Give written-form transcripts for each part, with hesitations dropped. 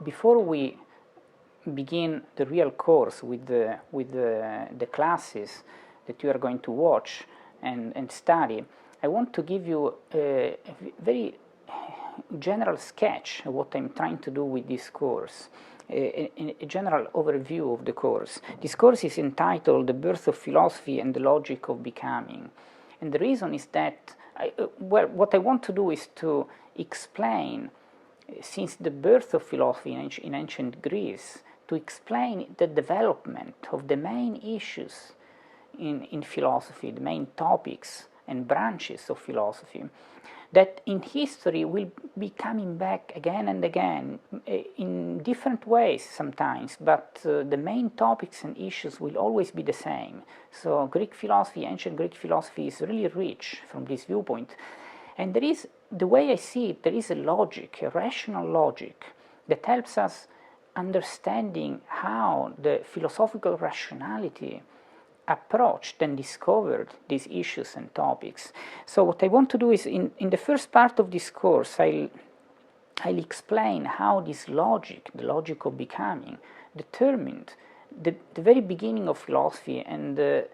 before we begin the real course with the classes that you are going to watch and study, I want to give you a very general sketch of what I'm trying to do with this course, a general overview of the course. This course is entitled The Birth of Philosophy and the Logic of Becoming. And the reason is that, what I want to do is to explain, since the birth of philosophy in ancient Greece, to explain the development of the main issues in philosophy, the main topics and branches of philosophy, that in history will be coming back again and again, in different ways sometimes, but the main topics and issues will always be the same. So Greek philosophy, ancient Greek philosophy, is really rich from this viewpoint. And there is, the way I see it, there is a logic, a rational logic, that helps us understanding how the philosophical rationality approached and discovered these issues and topics. So what I want to do is, in the first part of this course, I'll explain how this logic, the logic of becoming, determined the very beginning of philosophy and the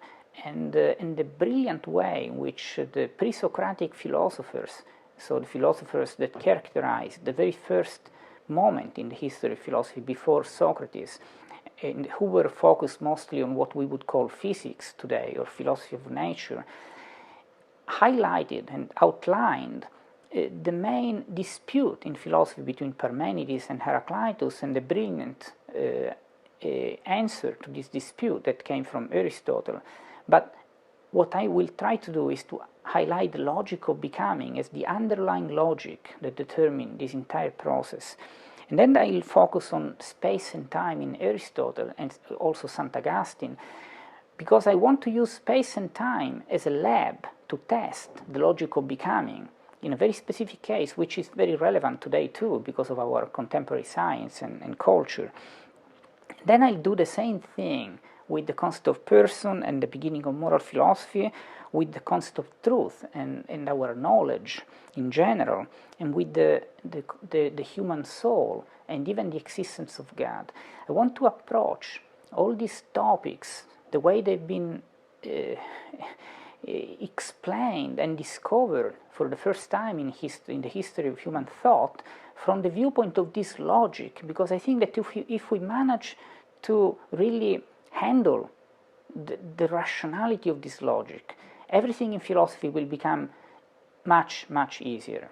brilliant way in which the pre-Socratic philosophers, so the philosophers that characterized the very first moment in the history of philosophy before Socrates, and who were focused mostly on what we would call physics today, or philosophy of nature, highlighted and outlined the main dispute in philosophy between Parmenides and Heraclitus, and the brilliant answer to this dispute that came from Aristotle. But what I will try to do is to highlight the logic of becoming as the underlying logic that determined this entire process. And then I'll focus on space and time in Aristotle and also St. Augustine, because I want to use space and time as a lab to test the logic of becoming in a very specific case, which is very relevant today too because of our contemporary science and culture. Then I'll do the same thing with the concept of person and the beginning of moral philosophy, with the concept of truth and our knowledge in general, and with the human soul and even the existence of God. I want to approach all these topics the way they've been explained and discovered for the first time in the history of human thought, from the viewpoint of this logic, because I think that if we manage to really handle the rationality of this logic, everything in philosophy will become much, much easier.